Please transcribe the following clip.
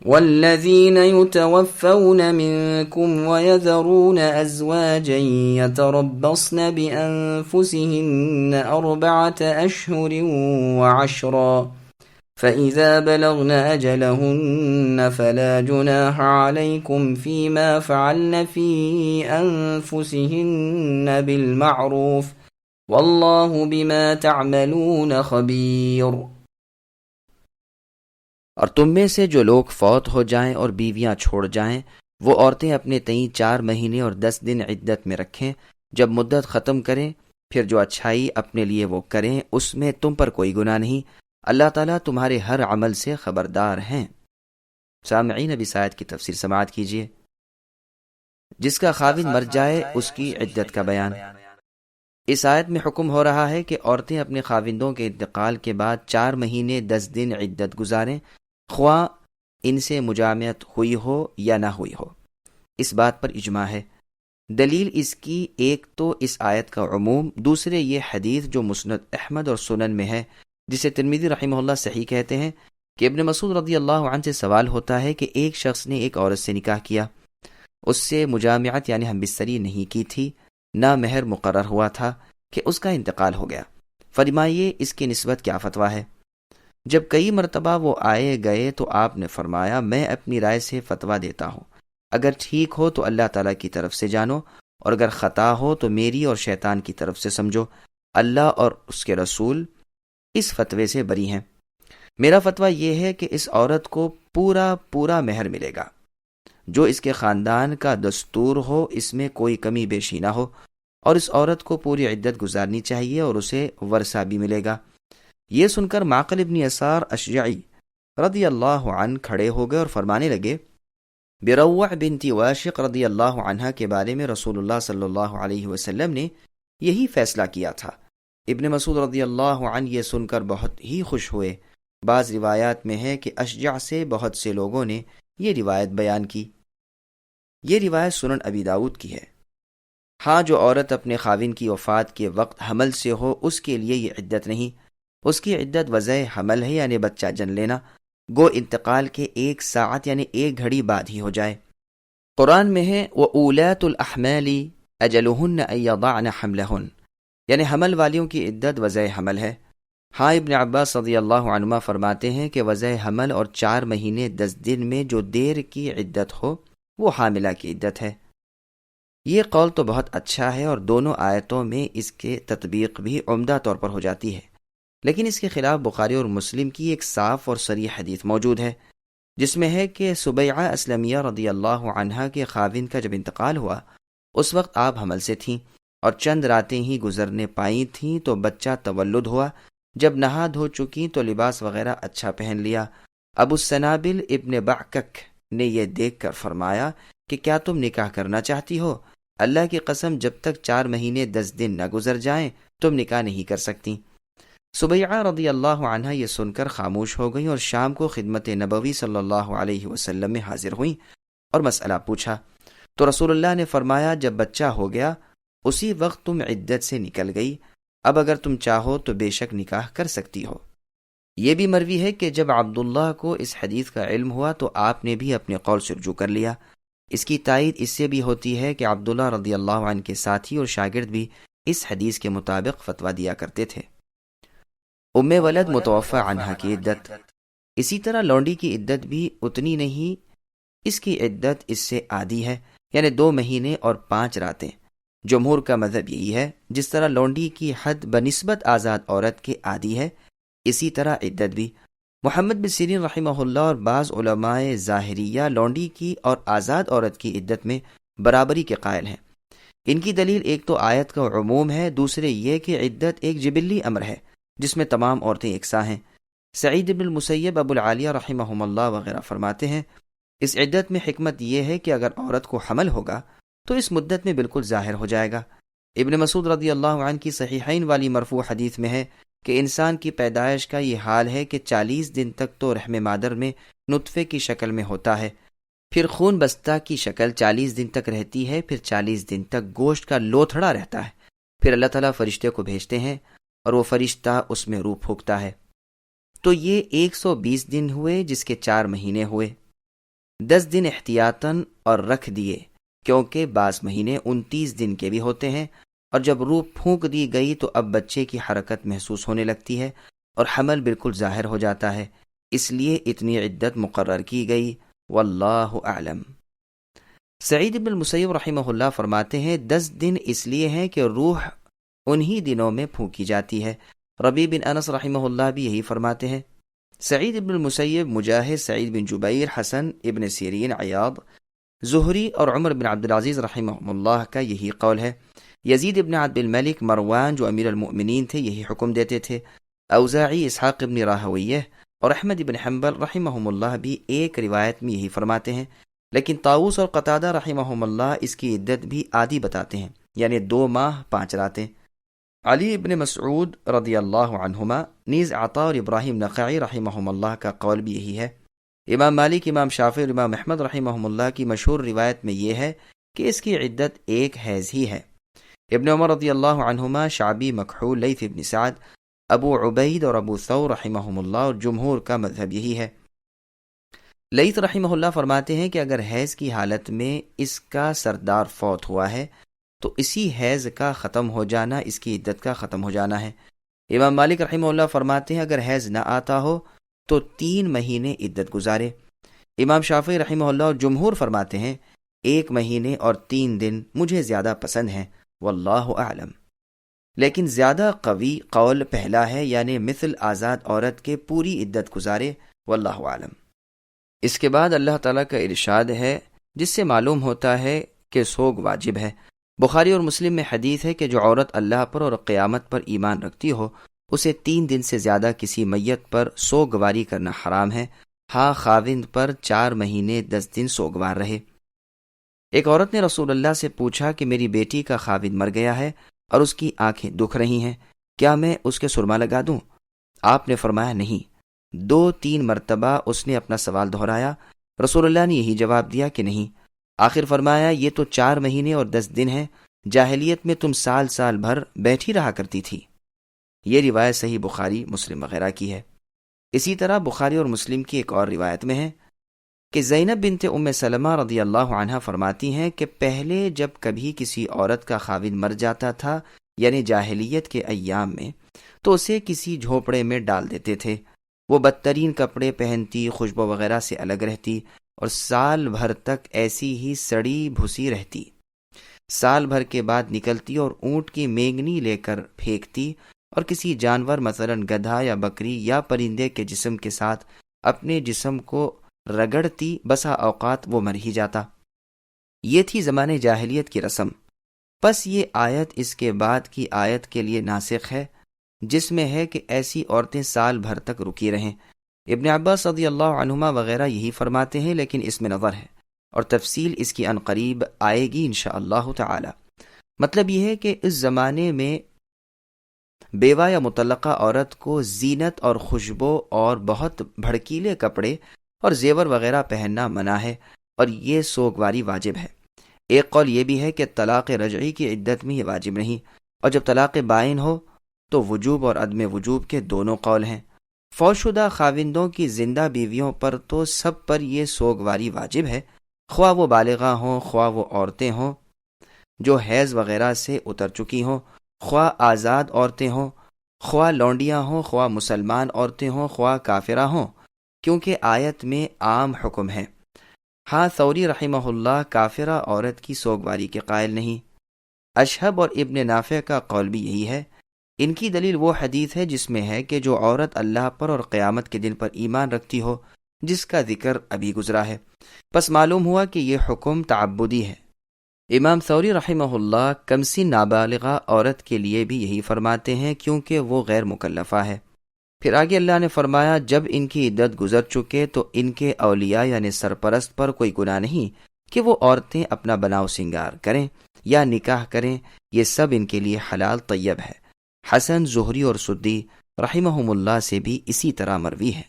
والذين يتوفون منكم ويذرون أزواجا يتربصن بأنفسهن 4 أشهر وعشرا فإذا بلغن أجلهن فلا جناح عليكم فيما فعلن في أنفسهن بالمعروف والله بما تعملون خبير۔ اور تم میں سے جو لوگ فوت ہو جائیں اور بیویاں چھوڑ جائیں، وہ عورتیں اپنے تئیں 4 مہینے اور 10 دن عدت میں رکھیں۔ جب مدت ختم کریں پھر جو اچھائی اپنے لیے وہ کریں، اس میں تم پر کوئی گناہ نہیں، اللہ تعالیٰ تمہارے ہر عمل سے خبردار ہیں۔ سامعین، اب اس آیت کی تفسیر سماعت کیجیے۔ جس کا خاوند مر جائے اس کی عدت کا بیان۔ اس آیت میں حکم ہو رہا ہے کہ عورتیں اپنے خاوندوں کے انتقال کے بعد 4 مہینے 10 دن عدت گزاریں، خواہ ان سے مجامعت ہوئی ہو یا نہ ہوئی ہو۔ اس بات پر اجماع ہے۔ دلیل اس کی ایک تو اس آیت کا عموم، دوسرے یہ حدیث جو مسند احمد اور سنن میں ہے، جسے ترمذی رحمہ اللہ صحیح کہتے ہیں، کہ ابن مسعود رضی اللہ عنہ سے سوال ہوتا ہے کہ ایک شخص نے ایک عورت سے نکاح کیا، اس سے مجامعت یعنی ہم بستری نہیں کی تھی، نہ مہر مقرر ہوا تھا، کہ اس کا انتقال ہو گیا، فرمائیے اس کی نسبت کیا فتویٰ ہے؟ جب کئی مرتبہ وہ آئے گئے تو آپ نے فرمایا، میں اپنی رائے سے فتویٰ دیتا ہوں، اگر ٹھیک ہو تو اللہ تعالیٰ کی طرف سے جانو، اور اگر خطا ہو تو میری اور شیطان کی طرف سے سمجھو، اللہ اور اس کے رسول اس فتوے سے بری ہیں۔ میرا فتویٰ یہ ہے کہ اس عورت کو پورا مہر ملے گا، جو اس کے خاندان کا دستور ہو، اس میں کوئی کمی بیشی نہ ہو، اور اس عورت کو پوری عدت گزارنی چاہیے اور اسے ورثہ بھی ملے گا۔ یہ سن کر معقل ابن یسار اشجعی رضی اللہ عنہ کھڑے ہو گئے اور فرمانے لگے، بروع بنت واشق رضی اللہ عنہ کے بارے میں رسول اللہ صلی اللہ علیہ وسلم نے یہی فیصلہ کیا تھا۔ ابن مسعود رضی اللہ عنہ یہ سن کر بہت ہی خوش ہوئے۔ بعض روایات میں ہے کہ اشجع سے بہت سے لوگوں نے یہ روایت بیان کی۔ یہ روایت سنن ابی داؤد کی ہے۔ ہاں، جو عورت اپنے خاوند کی وفات کے وقت حمل سے ہو، اس کے لیے یہ عدت نہیں، اس کی عدت وضع حمل ہے، یعنی بچہ جن لینا، گو انتقال کے 1 ساعت یعنی 1 گھڑی بعد ہی ہو جائے۔ قرآن میں ہے وَأُولَاتُ الْأَحْمَالِ أَجَلُهُنَّ أَن يَضَعْنَ حَمْلَهُنَّ، یعنی حمل والیوں کی عدت وضع حمل ہے۔ ہاں، ابن عباس رضی اللہ عنہما فرماتے ہیں کہ وضع حمل اور 4 مہینے 10 دن میں جو دیر کی عدت ہو وہ حاملہ کی عدت ہے۔ یہ قول تو بہت اچھا ہے اور دونوں آیتوں میں اس کے تطبیق بھی عمدہ طور پر ہو جاتی ہے، لیکن اس کے خلاف بخاری اور مسلم کی ایک صاف اور صریح حدیث موجود ہے، جس میں ہے کہ سبیعہ اسلمیہ رضی اللہ عنہا کے خاوند کا جب انتقال ہوا، اس وقت آپ حمل سے تھیں اور چند راتیں ہی گزرنے پائی تھیں تو بچہ تولد ہوا۔ جب نہا دھو چکی تو لباس وغیرہ اچھا پہن لیا۔ ابو السنابل ابن بعکک نے یہ دیکھ کر فرمایا کہ کیا تم نکاح کرنا چاہتی ہو؟ اللہ کی قسم، جب تک 4 مہینے 10 دن نہ گزر جائیں تم نکاح نہیں کر سکتی۔ سبیعہ رضی اللہ عنہ یہ سن کر خاموش ہو گئیں اور شام کو خدمت نبوی صلی اللہ علیہ وسلم میں حاضر ہوئیں اور مسئلہ پوچھا تو رسول اللہ نے فرمایا، جب بچہ ہو گیا اسی وقت تم عدت سے نکل گئی، اب اگر تم چاہو تو بے شک نکاح کر سکتی ہو۔ یہ بھی مروی ہے کہ جب عبداللہ کو اس حدیث کا علم ہوا تو آپ نے بھی اپنے قول سے رجوع کر لیا۔ اس کی تائید اس سے بھی ہوتی ہے کہ عبداللہ رضی اللہ عنہ کے ساتھی اور شاگرد بھی اس حدیث کے مطابق فتویٰ دیا کرتے تھے۔ ام ولد متوفی عنہا کی عدت۔ اسی طرح لونڈی کی عدت بھی اتنی نہیں، اس کی عدت اس سے آدھی ہے، یعنی 2 مہینے اور 5 راتیں۔ جمہور کا مذہب یہی ہے، جس طرح لونڈی کی حد بنسبت آزاد عورت کے آدھی ہے، اسی طرح عدت بھی۔ محمد بن سیرین رحمہ اللہ اور بعض علماء ظاہریہ لونڈی کی اور آزاد عورت کی عدت میں برابری کے قائل ہیں۔ ان کی دلیل ایک تو آیت کا عموم ہے، دوسرے یہ کہ عدت ایک جبلی امر ہے جس میں تمام عورتیں یکساں ہیں۔ سعید بن المسیب، ابو العالیہ رحمہم اللہ وغیرہ فرماتے ہیں، اس عدت میں حکمت یہ ہے کہ اگر عورت کو حمل ہوگا تو اس مدت میں بالکل ظاہر ہو جائے گا۔ ابن مسعود رضی اللہ عنہ کی صحیحین والی مرفوع حدیث میں ہے کہ انسان کی پیدائش کا یہ حال ہے کہ 40 دن تک تو رحم مادر میں نطفے کی شکل میں ہوتا ہے، پھر خون بستہ کی شکل 40 دن تک رہتی ہے، پھر 40 دن تک گوشت کا لوتھڑا رہتا ہے، پھر اللہ تعالیٰ فرشتے کو بھیجتے ہیں اور وہ فرشتہ اس میں روح پھونکتا ہے۔ تو یہ 120 دن ہوئے جس کے 4 مہینے ہوئے۔ 10 دن احتیاطاً اور رکھ دیے، کیونکہ بعض مہینے 29 دن کے بھی ہوتے ہیں، اور جب روح پھونک دی گئی تو اب بچے کی حرکت محسوس ہونے لگتی ہے اور حمل بالکل ظاہر ہو جاتا ہے، اس لیے اتنی عدت مقرر کی گئی، واللہ اعلم۔ سعید بن المسیب رحمہ اللہ فرماتے ہیں 10 دن اس لیے ہیں کہ روح انہی دنوں میں پھونکی جاتی ہے۔ ربیع بن انس رحمہ اللہ بھی یہی فرماتے ہیں۔ سعید بن المسیب، مجاہد، سعید بن جبیر، حسن ابن سیرین، عیاض، زہری اور عمر بن عبدالعزیز رحمہ اللہ کا یہی قول ہے۔ یزید ابن عبد الملک، مروان جو امیر المؤمنین تھے، یہی حکم دیتے تھے۔ اوزاعی، اسحاق ابن راہویہ اور احمد ابن حنبل رحمہم اللہ بھی ایک روایت میں یہی فرماتے ہیں، لیکن طاؤس اور قتادہ رحمہم اللہ اس کی عدت بھی آدھی بتاتے ہیں، یعنی 2 ماہ 5 راتیں۔ علی ابن مسعود رضی اللہ عنہما، نیز عطا اور ابراہیم نخعی رحمہم اللہ کا قول بھی یہی ہے۔ امام مالک، امام شافعی اور امام احمد رحمہم اللہ کی مشہور روایت میں یہ ہے کہ اس کی عدت ایک حیض ہی ہے۔ ابن عمر رضی اللہ عنہما، شعبی، مکحول، لیث ابن سعد، ابو عبید اور ابو ثور رحمہم اللہ اور جمہور کا مذہب یہی ہے۔ لیث رحمہ اللہ فرماتے ہیں کہ اگر حیض کی حالت میں اس کا سردار فوت ہوا ہے تو اسی حیض کا ختم ہو جانا اس کی عدت کا ختم ہو جانا ہے۔ امام مالک رحمہ اللہ فرماتے ہیں اگر حیض نہ آتا ہو تو 3 مہینے عدت گزارے۔ امام شافعی رحمہ اللہ اور جمہور فرماتے ہیں 1 مہینے اور 3 دن مجھے زیادہ پسند ہیں، واللہ اعلم۔ لیکن زیادہ قوی قول پہلا ہے، یعنی مثل آزاد عورت کے پوری عدت گزارے، واللہ اعلم۔ اس کے بعد اللہ تعالیٰ کا ارشاد ہے جس سے معلوم ہوتا ہے کہ سوگ واجب ہے۔ بخاری اور مسلم میں حدیث ہے کہ جو عورت اللہ پر اور قیامت پر ایمان رکھتی ہو اسے 3 دن سے زیادہ کسی میت پر سوگواری کرنا حرام ہے، ہاں خاوند پر 4 مہینے 10 دن سوگوار رہے۔ ایک عورت نے رسول اللہ سے پوچھا کہ میری بیٹی کا خاوند مر گیا ہے اور اس کی آنکھیں دکھ رہی ہیں، کیا میں اس کے سرما لگا دوں؟ آپ نے فرمایا نہیں۔ 2-3 مرتبہ اس نے اپنا سوال دہرایا، رسول اللہ نے یہی جواب دیا کہ نہیں۔ آخر فرمایا یہ تو 4 مہینے اور 10 دن ہیں، جاہلیت میں تم سال بھر بیٹھی رہا کرتی تھی۔ یہ روایت صحیح بخاری، مسلم وغیرہ کی ہے۔ اسی طرح بخاری اور مسلم کی ایک اور روایت میں ہے کہ زینب بنت ام سلمہ رضی اللہ عنہا فرماتی ہیں کہ پہلے جب کبھی کسی عورت کا خاوند مر جاتا تھا، یعنی جاہلیت کے ایام میں، تو اسے کسی جھونپڑے میں ڈال دیتے تھے۔ وہ بدترین کپڑے پہنتی، خوشبو وغیرہ سے الگ رہتی اور سال بھر تک ایسی ہی سڑی بھوسی رہتی۔ سال بھر کے بعد نکلتی اور اونٹ کی مینگنی لے کر پھینکتی اور کسی جانور مثلاً گدھا یا بکری یا پرندے کے جسم کے ساتھ اپنے جسم کو رگڑتی، بسا اوقات وہ مر ہی جاتا۔ یہ تھی زمانے جاہلیت کی رسم۔ پس یہ آیت اس کے بعد کی آیت کے لیے ناسخ ہے جس میں ہے کہ ایسی عورتیں سال بھر تک رکی رہیں۔ ابن عباس رضی اللہ عنہما وغیرہ یہی فرماتے ہیں، لیکن اس میں نظر ہے اور تفصیل اس کی عنقریب آئے گی انشاءاللہ تعالی۔ مطلب یہ ہے کہ اس زمانے میں بیوہ یا مطلقہ عورت کو زینت اور خوشبو اور بہت بھڑکیلے کپڑے اور زیور وغیرہ پہننا منع ہے، اور یہ سوگواری واجب ہے۔ ایک قول یہ بھی ہے کہ طلاق رجعی کی عدت میں یہ واجب نہیں، اور جب طلاق بائن ہو تو وجوب اور عدم وجوب کے دونوں قول ہیں۔ فوت شدہ خاوندوں کی زندہ بیویوں پر تو سب پر یہ سوگواری واجب ہے، خواہ وہ بالغاں ہوں، خواہ وہ عورتیں ہوں جو حیض وغیرہ سے اتر چکی ہوں، خواہ آزاد عورتیں ہوں، خواہ لونڈیاں ہوں، خواہ مسلمان عورتیں ہوں، خواہ کافرہ ہوں، کیونکہ آیت میں عام حکم ہے۔ ہاں ثوری رحمہ اللہ کافرہ عورت کی سوگواری کے قائل نہیں۔ اشہب اور ابن نافع کا قول بھی یہی ہے۔ ان کی دلیل وہ حدیث ہے جس میں ہے کہ جو عورت اللہ پر اور قیامت کے دن پر ایمان رکھتی ہو، جس کا ذکر ابھی گزرا ہے۔ پس معلوم ہوا کہ یہ حکم تعبدی ہے۔ امام ثوری رحمہ اللہ کمسن نابالغہ عورت کے لیے بھی یہی فرماتے ہیں کیونکہ وہ غیر مکلفہ ہے۔ پھر آگے اللہ نے فرمایا جب ان کی عدت گزر چکے تو ان کے اولیاء یعنی سرپرست پر کوئی گناہ نہیں کہ وہ عورتیں اپنا بناؤ سنگار کریں یا نکاح کریں، یہ سب ان کے لیے حلال طیب ہے۔ حسن، زہری اور سدی رحمہم اللہ سے بھی اسی طرح مروی ہے۔